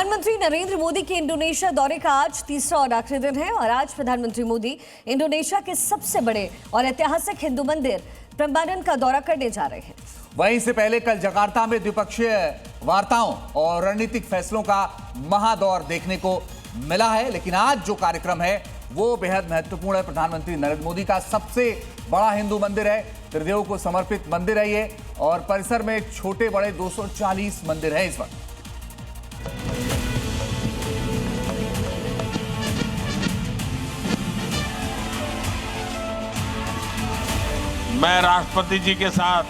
प्रधानमंत्री नरेंद्र मोदी के इंडोनेशिया दौरे का आज तीसरा और आखिरी दिन है और आज प्रधानमंत्री मोदी इंडोनेशिया के सबसे बड़े और ऐतिहासिक हिंदू मंदिर प्रम्बानन का दौरा करने जा रहे हैं। वहीं से पहले कल जकार्ता में द्विपक्षीय वार्ताओं और रणनीतिक फैसलों का महादौर देखने को मिला है, लेकिन आज जो कार्यक्रम है वो बेहद महत्वपूर्ण है। प्रधानमंत्री नरेंद्र मोदी का सबसे बड़ा हिंदू मंदिर है, त्रिदेव को समर्पित मंदिर है ये, और परिसर में छोटे बड़े 240 मंदिर है इस वक्त। मैं राष्ट्रपति जी के साथ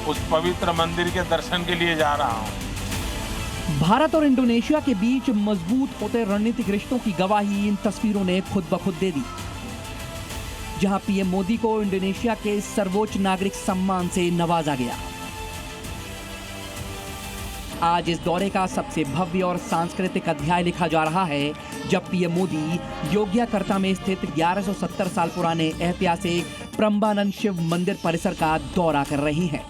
उस पवित्र मंदिर के दर्शन के लिए जा रहा हूं। भारत और इंडोनेशिया के बीच मजबूत होते रणनीतिक रिश्तों की गवाही इन तस्वीरों ने खुद ब खुद दे दी, जहां पीएम मोदी को इंडोनेशिया के सर्वोच्च नागरिक सम्मान से नवाजा गया। आज इस दौरे का सबसे भव्य और सांस्कृतिक अध्याय लिखा जा रहा है, जब पीएम मोदी योग्याकर्ता में स्थित 1170 साल पुराने ऐतिहासिक प्रम्बानन शिव मंदिर परिसर का दौरा कर रहे हैं।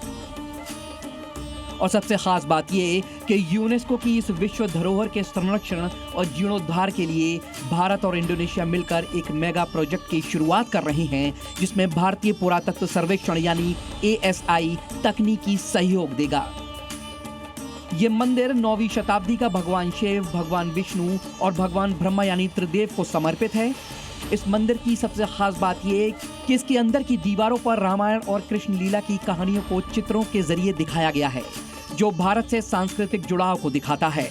और सबसे खास बात यह कि यूनेस्को की इस विश्व धरोहर के संरक्षण और जीर्णोद्धार के लिए भारत और इंडोनेशिया मिलकर एक मेगा प्रोजेक्ट की शुरुआत कर रहे हैं, जिसमें भारतीय पुरातत्व सर्वेक्षण यानी ASI तकनीकी सहयोग देगा। ये मंदिर 9वीं शताब्दी का भगवान शिव, भगवान विष्णु और भगवान ब्रह्मा यानी त्रिदेव को समर्पित है। इस मंदिर की सबसे खास बात यह कि इसके अंदर की दीवारों पर रामायण और कृष्ण लीला की कहानियों को चित्रों के जरिए दिखाया गया है, जो भारत से सांस्कृतिक जुड़ाव को दिखाता है।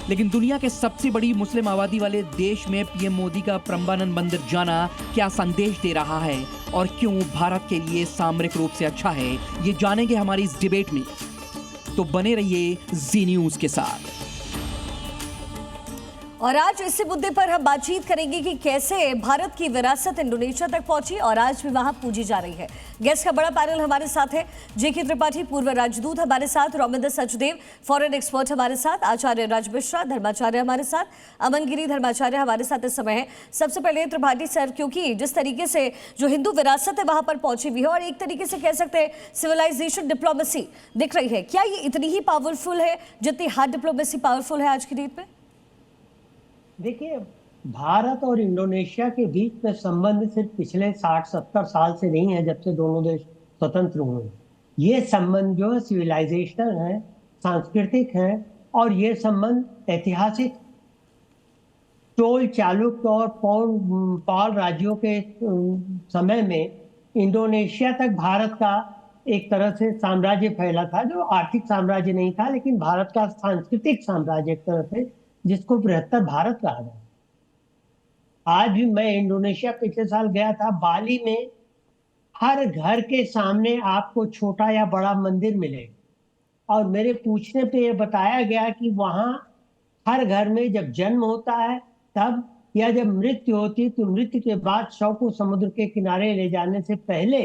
लेकिन दुनिया के सबसे बड़ी मुस्लिम आबादी वाले देश में पीएम मोदी का प्रम्बानन मंदिर जाना क्या संदेश दे रहा है और क्यों भारत के लिए सामरिक रूप से अच्छा है, ये जानेंगे हमारी इस डिबेट में। तो बने रहिए जी न्यूज के साथ। और आज इसी मुद्दे पर हम बातचीत करेंगे कि कैसे भारत की विरासत इंडोनेशिया तक पहुंची और आज भी वहां पूजी जा रही है। गेस्ट का बड़ा पैनल हमारे साथ है। जेके त्रिपाठी, पूर्व राजदूत हमारे साथ, रौमिंदर सचदेव, फॉरेन एक्सपर्ट हमारे साथ, आचार्य राज मिश्रा धर्माचार्य हमारे साथ, अमन गिरी धर्माचार्य हमारे साथ इस समय है। सबसे पहले त्रिपाठी सर, क्योंकि जिस तरीके से जो हिंदू विरासत है वहां पर पहुंची हुई है और एक तरीके से कह सकते हैं सिविलाइजेशन डिप्लोमेसी दिख रही है, क्या ये इतनी ही पावरफुल है जितनी हार्ड डिप्लोमेसी पावरफुल है आज की डेट में? देखिए, भारत और इंडोनेशिया के बीच में संबंध सिर्फ पिछले 60-70 साल से नहीं है, जब से दोनों देश स्वतंत्र हुए। ये संबंध जो है सिविलाइजेशनल है, सांस्कृतिक है, और ये संबंध ऐतिहासिक चोल, चालुक्य और पाल राज्यों के समय में इंडोनेशिया तक भारत का एक तरह से साम्राज्य फैला था, जो आर्थिक साम्राज्य नहीं था लेकिन भारत का सांस्कृतिक साम्राज्य एक तरह से, जिसको बृहत्तर भारत कहा जाता है। आज भी मैं इंडोनेशिया पिछले साल गया था, बाली में हर घर के सामने आपको छोटा या बड़ा मंदिर मिलेगा, और मेरे पूछने पे ये बताया गया कि वहाँ हर घर में जब जन्म होता है तब, या जब मृत्यु होती है तो मृत्यु के बाद शव को समुद्र के किनारे ले जाने से पहले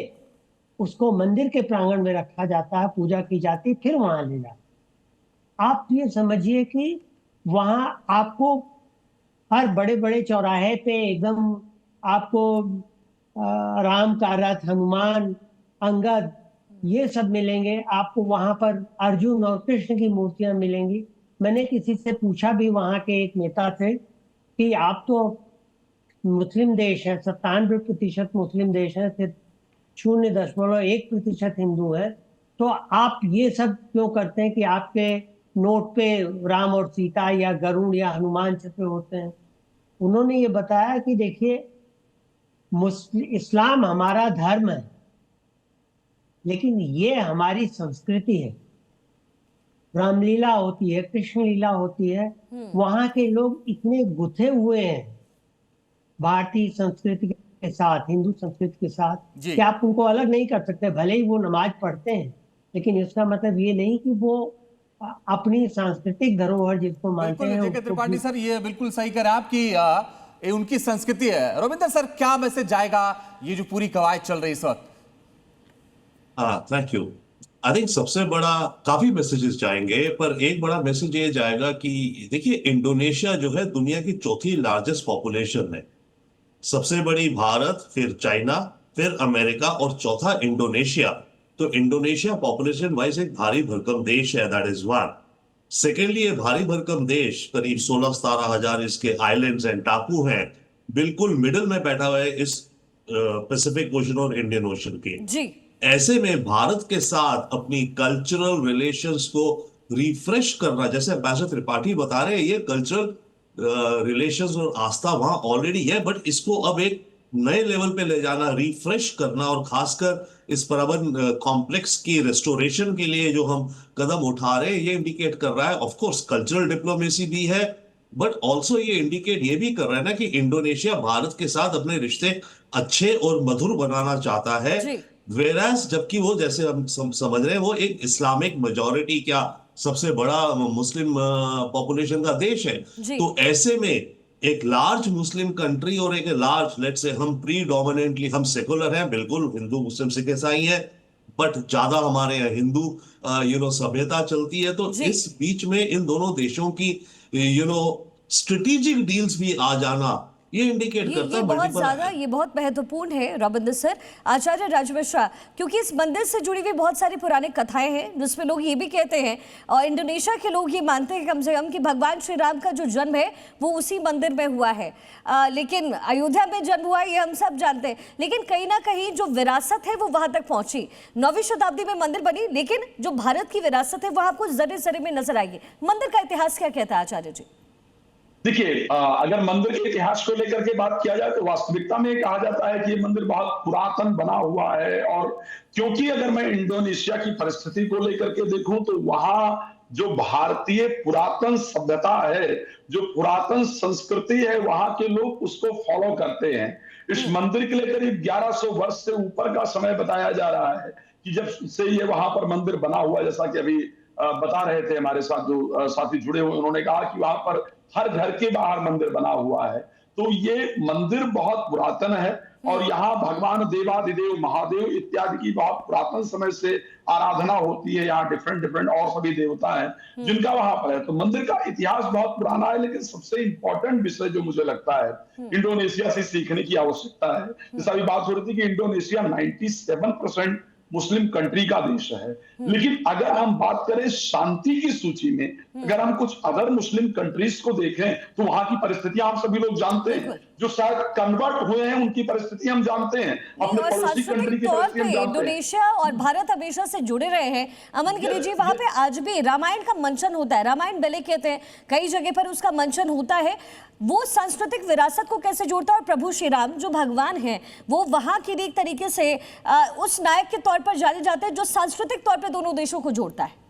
उसको मंदिर के प्रांगण में रखा जाता है, पूजा की जाती, फिर वहां ले जाते। आप ये समझिए कि वहां आपको हर बड़े बड़े चौराहे पे एकदम आपको राम का रथ, हनुमान, अंगद, ये सब मिलेंगे। आपको वहां पर अर्जुन और कृष्ण की मूर्तियां मिलेंगी। मैंने किसी से पूछा भी, वहां के एक नेता से, कि आप तो मुस्लिम देश है, 97% मुस्लिम देश है, सिर्फ 0.1% हिंदू है, तो आप ये सब क्यों करते हैं कि आपके नोट पे राम और सीता या गरुड़ या हनुमान छपे होते हैं? उन्होंने ये बताया कि देखिए, इस्लाम हमारा धर्म है, लेकिन ये हमारी संस्कृति है। रामलीला होती है, कृष्ण लीला होती है, वहां के लोग इतने गुथे हुए हैं भारतीय संस्कृति के साथ, हिंदू संस्कृति के साथ, कि आप उनको अलग नहीं कर सकते। भले ही वो नमाज पढ़ते हैं, लेकिन इसका मतलब ये नहीं कि वो अपनी सांस्कृतिक धरोहर जिसको मानते हैं। जेके त्रिपाठी सर, ये बिल्कुल सही करें आप कि ये उनकी संस्कृति है। रविंदर सर, क्या मैसेज जाएगा ये जो पूरी कवायद चल रही इस वक्त? Thank you. आई थिंक सबसे बड़ा, काफी मैसेजेस जाएंगे, पर एक बड़ा मैसेज ये जाएगा कि देखिए, इंडोनेशिया जो है दुनिया की चौथी लार्जेस्ट पॉपुलेशन है। सबसे बड़ी भारत, फिर चाइना, फिर अमेरिका और चौथा इंडोनेशिया। तो इंडोनेशिया पॉपुलेशन वाइज एक भारी भरकम देश है, दैट इज वन। सेकेंडली, ये भारी भरकम देश, करीब 16-17 हजार इसके आइलैंड्स एंड टापू हैं, बिल्कुल मिडिल में बैठा हुआ है इस पैसिफिक ओशन और इंडियन ओशन के। जी। ऐसे में भारत के साथ अपनी कल्चरल रिलेशंस को रिफ्रेश करना, जैसे एम्बेसडर त्रिपाठी बता रहे हैं, ये कल्चरल रिलेशंस और आस्था वहां ऑलरेडी है, बट इसको अब एक नए लेवल पे ले जाना, रिफ्रेश करना, और खासकर इस प्रबंध कॉम्प्लेक्स की रेस्टोरेशन के लिए जो हम कदम उठा रहे हैं, ये इंडिकेट कर रहा है, ऑफ कोर्स कल्चरल डिप्लोमेसी भी है, बट ऑल्सो ये इंडिकेट ये भी कर रहा है ना कि इंडोनेशिया भारत के साथ अपने रिश्ते अच्छे और मधुर बनाना चाहता है। वेरास जबकि वो, जैसे हम समझ रहे हैं, वो एक इस्लामिक मेजॉरिटी, क्या सबसे बड़ा मुस्लिम पॉपुलेशन का देश है। तो ऐसे में एक लार्ज मुस्लिम कंट्री और एक लार्ज, लेट्स से हम प्रीडोमिनेंटली हम सेकुलर हैं, बिल्कुल हिंदू मुस्लिम सिख ईसाई हैं, बट ज्यादा हमारे यहाँ हिंदू सभ्यता चलती है। तो इस बीच में इन दोनों देशों की स्ट्रेटेजिक डील्स भी आ जाना, ये इंडिकेट करता है बहुत ज्यादा, ये बहुत महत्वपूर्ण है रविंद्र सर। आचार्य राजमिश्रा, क्योंकि इस मंदिर से जुड़ी हुई बहुत सारी पुरानी कथाएं हैं जिसमें लोग ये भी कहते हैं, और इंडोनेशिया के लोग ये मानते हैं कम से कम, कि भगवान श्री राम का जो जन्म है वो उसी मंदिर में हुआ है। लेकिन अयोध्या में जन्म हुआ ये हम सब जानते हैं, लेकिन कहीं ना कहीं जो विरासत है वो वहां तक पहुंची। 9वीं शताब्दी में मंदिर बनी, लेकिन जो भारत की विरासत है वो आपको जरे जरे में नजर आएगी। मंदिर का इतिहास क्या कहता है आचार्य जी? देखिए, अगर मंदिर के इतिहास को लेकर के बात किया जाए तो वास्तविकता में कहा जाता है कि ये मंदिर बहुत पुरातन बना हुआ है, और क्योंकि अगर मैं इंडोनेशिया की परिस्थिति को लेकर के देखूं तो वहां जो भारतीय पुरातन सभ्यता है, जो पुरातन संस्कृति है, वहां के लोग उसको फॉलो करते हैं। इस मंदिर के लिए करीब 1100 वर्ष से ऊपर का समय बताया जा रहा है कि जब से ये वहां पर मंदिर बना हुआ। जैसा कि अभी बता रहे थे हमारे साथ जो साथी जुड़े हुए, उन्होंने कहा कि वहां पर हर घर के बाहर मंदिर बना हुआ है। तो ये मंदिर बहुत पुरातन है, और यहाँ भगवान देवाधिदेव महादेव इत्यादि की बहुत पुरातन समय से आराधना होती है। यहाँ डिफरेंट और सभी देवता हैं जिनका वहां पर है। तो मंदिर का इतिहास बहुत पुराना है, लेकिन सबसे इंपॉर्टेंट विषय जो मुझे लगता है इंडोनेशिया से सीखने की आवश्यकता है। जैसा अभी बात हो रही थी कि इंडोनेशिया 97% मुस्लिम कंट्री का देश है, लेकिन अगर हम बात करें शांति की सूची में, अगर हम कुछ अदर मुस्लिम कंट्रीज को देखें तो वहां की परिस्थितियां हम सभी लोग जानते हैं। जो शायद कन्वर्ट हुए हैं उनकी परिस्थिति हम जानते हैं, अपने पड़ोसी कंट्री की परिस्थिति हम जानते हैं। इंडोनेशिया और भारत हमेशा से जुड़े रहे हैं। अमन गिरी जी, वहां पे आज भी रामायण का मंचन होता है, रामायण बेले कहते हैं, कई जगह पर उसका मंचन होता है। वो सांस्कृतिक विरासत को कैसे जोड़ता है? और प्रभु श्री राम जो भगवान हैं वो वहां की एक तरीके से उस नायक के तौर पर जाने जाते हैं जो सांस्कृतिक तौर पर दोनों देशों को जोड़ता है।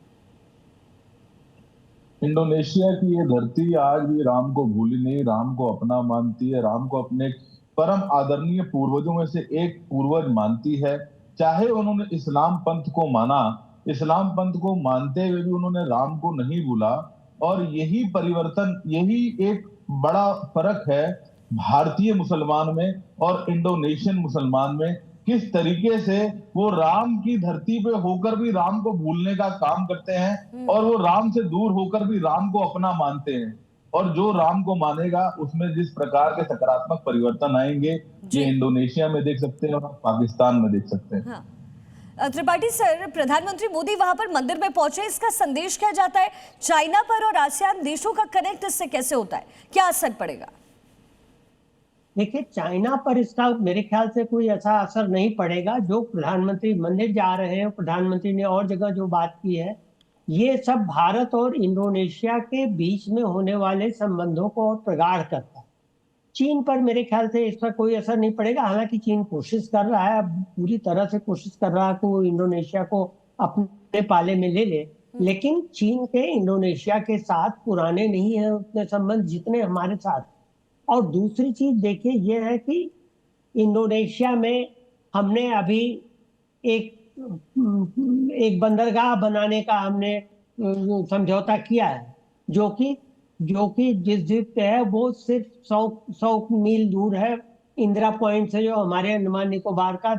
इंडोनेशिया की ये धरती आज भी राम को भूली नहीं, राम को अपना मानती है, राम को अपने परम आदरणीय पूर्वजों में से एक पूर्वज मानती है। चाहे उन्होंने इस्लाम पंथ को माना, इस्लाम पंथ को मानते हुए भी उन्होंने राम को नहीं भूला। और यही परिवर्तन, यही एक बड़ा फर्क है भारतीय मुसलमान में और इंडोनेशियन मुसलमान में, किस तरीके से वो राम की धरती पे होकर भी राम को भूलने का काम करते हैं, और वो राम से दूर होकर भी राम को अपना मानते हैं। और जो राम को मानेगा उसमें जिस प्रकार के सकारात्मक परिवर्तन आएंगे, ये इंडोनेशिया में देख सकते हैं और पाकिस्तान में देख सकते हैं। हाँ। त्रिपाठी सर, प्रधानमंत्री मोदी वहां पर मंदिर में पहुंचे, इसका संदेश क्या जाता है? चाइना पर और आसियान देशों का कनेक्ट इससे कैसे होता है, क्या असर पड़ेगा? देखिए, चाइना पर इसका मेरे ख्याल से कोई ऐसा असर नहीं पड़ेगा। जो प्रधानमंत्री मंदिर जा रहे हैं, प्रधानमंत्री ने और जगह जो बात की है, ये सब भारत और इंडोनेशिया के बीच में होने वाले संबंधों को और प्रगाढ़ करता है। चीन पर मेरे ख्याल से इसका कोई असर नहीं पड़ेगा। हालांकि चीन कोशिश कर रहा है, पूरी तरह से कोशिश कर रहा है कि वो इंडोनेशिया को अपने पाले में ले ले, लेकिन चीन के इंडोनेशिया के साथ पुराने नहीं है उतने संबंध जितने हमारे साथ। और दूसरी चीज देखिए ये है कि इंडोनेशिया में हमने अभी एक बंदरगाह बनाने का हमने समझौता किया है, जो कि जिस द्वीप पे है वो सिर्फ 100 मील दूर है इंदिरा पॉइंट से, जो हमारे अंडमान निकोबार का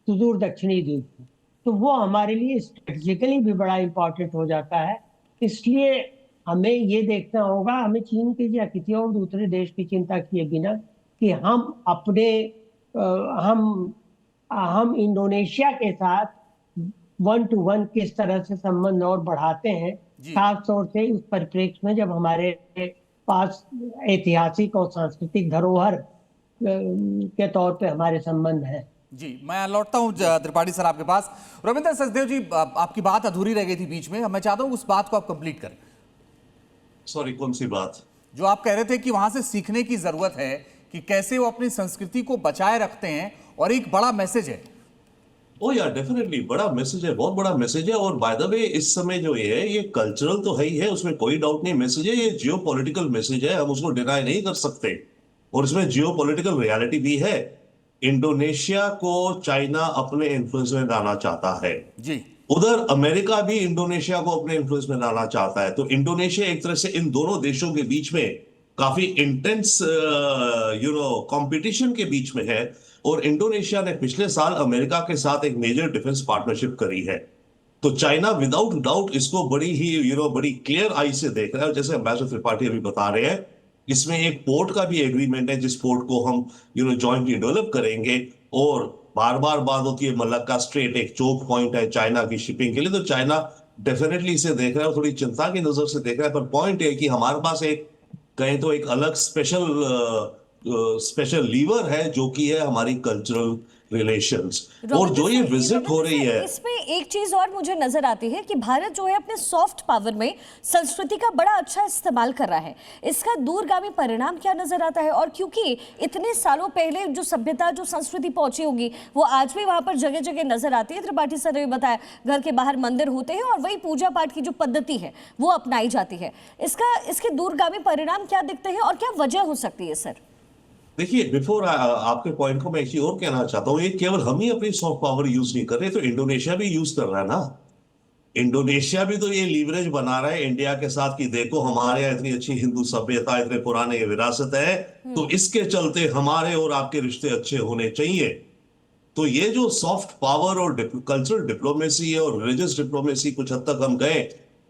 सुदूर दक्षिणी द्वीप है। तो वो हमारे लिए स्ट्रेटेजिकली भी बड़ा इंपॉर्टेंट हो जाता है। इसलिए हमें ये देखना होगा, हमें चीन की या किसी और दूसरे देश की चिंता किए बिना, कि हम इंडोनेशिया के साथ 1 to 1 किस तरह से संबंध और बढ़ाते हैं, जी। खास तौर से इस परिप्रेक्ष्य में जब हमारे पास ऐतिहासिक और सांस्कृतिक धरोहर के तौर पे हमारे संबंध हैं। जी, मैं लौटता हूं त्रिपाठी सर आपके पास। रविंद्र सचदेव जी, आपकी बात अधूरी रह गई थी बीच में, मैं चाहता हूं उस बात को आप कंप्लीट करें। सॉरी, कौन सी बात? जो आप कह रहे थे कि वहां से सीखने की जरूरत है कि कैसे वो अपनी संस्कृति को बचाए रखते हैं, और एक बड़ा मैसेज है। ओ या डेफिनेटली बड़ा मैसेज है, बहुत बड़ा मैसेज है। और बाय द वे इस समय जो ये कल्चरल तो है ही है, उसमें कोई डाउट नहीं। मैसेज है, ये जियो पॉलिटिकल मैसेज है, हम उसको डिनाई नहीं कर सकते। और इसमें जियो पॉलिटिकल रियलिटी भी है। इंडोनेशिया को चाइना अपने इन्फ्लुएंस में लाना चाहता है जी। उधर अमेरिका भी इंडोनेशिया को अपने इन्फ्लुएंस में लाना चाहता है। तो इंडोनेशिया एक तरह से इन दोनों देशों के बीच में काफी इंटेंस कंपटीशन के बीच में है। और इंडोनेशिया ने पिछले साल अमेरिका के साथ एक मेजर डिफेंस पार्टनरशिप करी है। तो चाइना विदाउट डाउट इसको बड़ी ही बड़ी क्लियर आई से देख रहा है। जैसे एम्बेसडर त्रिपाठी अभी बता रहे हैं, इसमें एक पोर्ट का भी एग्रीमेंट है, जिस पोर्ट को हम जॉइंटली डेवलप करेंगे। और बार बार बात होती है, मलक्का स्ट्रेट एक चोक पॉइंट है चाइना की शिपिंग के लिए। तो चाइना डेफिनेटली इसे देख रहा है, थोड़ी चिंता की नजर से देख रहा है। पर पॉइंट है कि हमारे पास एक कहें तो एक अलग स्पेशल लीवर है, जो कि है हमारी कल्चरल रिलेशंस। और जो ये विजिट हो रही है, इसमें एक चीज और मुझे नजर आती है कि भारत जो है अपने सॉफ्ट पावर में संस्कृति का बड़ा अच्छा इस्तेमाल कर रहा है। इसका दूरगामी परिणाम क्या नजर आता है? और क्योंकि इतने सालों पहले जो सभ्यता, जो संस्कृति पहुंची होगी, वो आज भी वहां पर जगह जगह नजर आती है। त्रिपाठी सर ने बताया घर के बाहर मंदिर होते हैं और वही पूजा पाठ की जो पद्धति है वो अपनाई जाती है। इसके दूरगामी परिणाम क्या दिखते हैं और क्या वजह हो सकती है सर? देखिए, बिफोर आपके पॉइंट को मैं एक चीज और कहना चाहता हूँ। ये केवल हम ही अपनी सॉफ्ट पावर यूज नहीं कर रहे, तो इंडोनेशिया भी यूज कर रहा है ना। इंडोनेशिया भी तो ये लीवरेज बना रहा है इंडिया के साथ कि देखो हमारे यहाँ इतनी अच्छी हिंदू सभ्यता, इतने पुराने विरासत है, तो इसके चलते हमारे और आपके रिश्ते अच्छे होने चाहिए। तो ये जो सॉफ्ट पावर और कल्चरल डिप्लोमेसी और रिलीजियस डिप्लोमेसी कुछ हद तक हम गए,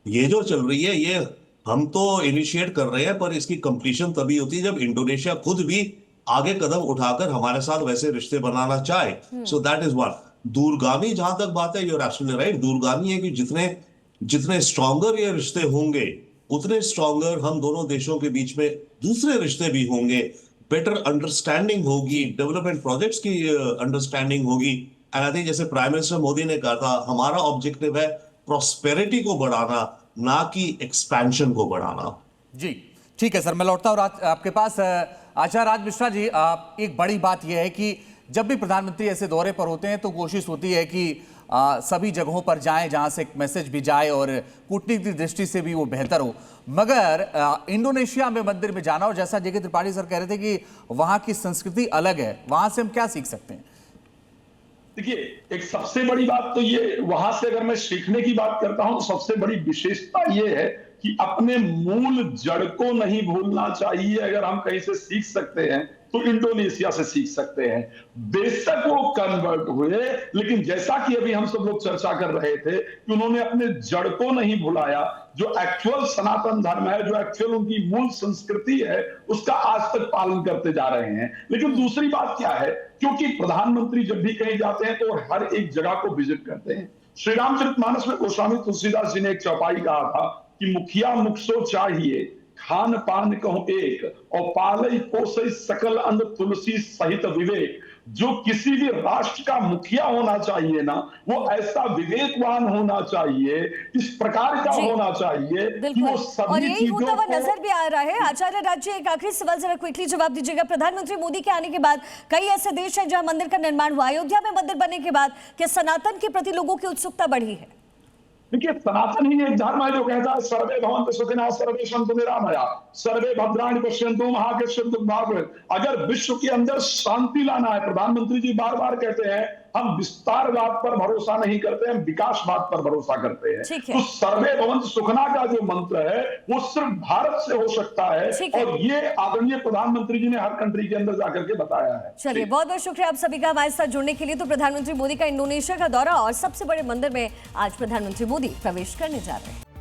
ये जो चल रही है, ये हम तो इनिशिएट कर रहे हैं, पर इसकी कंप्लीशन तभी होती है जब इंडोनेशिया खुद भी आगे कदम उठाकर हमारे साथ वैसे रिश्ते बनाना चाहे। So that is one. दूरगामी जहां तक बात है, यूर एब्सोल्युटली राइट, दूरगामी है कि जितने स्ट्रॉन्गर ये रिश्ते होंगे, उतने स्ट्रॉन्गर हम दोनों देशों के बीच में दूसरे रिश्ते भी होंगे। बेटर अंडरस्टैंडिंग होगी, डेवलपमेंट प्रोजेक्ट्स की अंडरस्टैंडिंग होगी। एंड आई थिंक जैसे प्राइम मिनिस्टर मोदी ने कहा था, हमारा ऑब्जेक्टिव है प्रॉस्पेरिटी को बढ़ाना, ना कि एक्सपेंशन को बढ़ाना। जी ठीक है सर, मैं लौटता हूँ आपके पास। आचार्य राज मिश्रा जी, एक बड़ी बात यह है कि जब भी प्रधानमंत्री ऐसे दौरे पर होते हैं तो कोशिश होती है कि सभी जगहों पर जाएं जहां से एक मैसेज भी जाए और कूटनीतिक दृष्टि से भी वो बेहतर हो। मगर इंडोनेशिया में मंदिर में जाना, और जैसा जेके त्रिपाठी सर कह रहे थे कि वहां की संस्कृति अलग है, वहां से हम क्या सीख सकते हैं? देखिए, एक सबसे बड़ी बात तो ये, वहां से अगर मैं सीखने की बात करता हूं तो सबसे बड़ी विशेषता ये है कि अपने मूल जड़ को नहीं भूलना चाहिए। अगर हम कहीं से सीख सकते हैं तो इंडोनेशिया से सीख सकते हैं। बेशक वो कन्वर्ट हुए, लेकिन जैसा कि अभी हम सब लोग चर्चा कर रहे थे कि उन्होंने अपने जड़ को नहीं भुलाया। जो एक्चुअल सनातन धर्म है, जो एक्चुअल उनकी मूल संस्कृति है, उसका आज तक पालन करते जा रहे हैं। लेकिन दूसरी बात क्या है, क्योंकि प्रधानमंत्री जब भी कहीं जाते हैं तो हर एक जगह को विजिट करते हैं। श्री रामचरितमानस में गोस्वामी तुलसीदास जी ने एक चौपाई कहा था कि मुखिया मुख सो चाहिए, खान पान कहो एक, और पालई पोसई सकल अन्न तुलसी सहित विवेक। जो किसी भी राष्ट्र का मुखिया होना चाहिए ना, वो ऐसा विवेकवान होना चाहिए, इस प्रकार का होना चाहिए कि वो सभी और यही होता हुआ नजर भी आ रहा है। आचार्य राज जी, एक आखिरी सवाल जरा क्विकली जवाब दीजिएगा। प्रधानमंत्री मोदी के आने के बाद कई ऐसे देश हैं जहां मंदिर का निर्माण हुआ। अयोध्या में मंदिर बनने के बाद क्या सनातन के प्रति लोगों की उत्सुकता बढ़ी है? देखिए, सनातन ही एक धर्म है जो कहता है सर्वे भवन्तु सुखिनः सर्वे सन्तु निरामया सर्वे भद्राणि पश्यन्तु मा कश्चित् दुःखभाग् भवेत्। अगर विश्व के अंदर शांति लाना है, प्रधानमंत्री जी बार बार कहते हैं, हम विस्तारवाद पर भरोसा नहीं करते, हम विकासवाद पर भरोसा करते हैं। तो सर्वे भवन्तु सुखिनः का जो मंत्र है वो सिर्फ भारत से हो सकता है, और ये आदरणीय प्रधानमंत्री जी ने हर कंट्री के अंदर जाकर के बताया है। चलिए, बहुत बहुत शुक्रिया आप सभी का हमारे साथ जुड़ने के लिए। तो प्रधानमंत्री मोदी का इंडोनेशिया का दौरा और सबसे बड़े मंदिर में आज प्रधानमंत्री मोदी प्रवेश करने जा रहे हैं।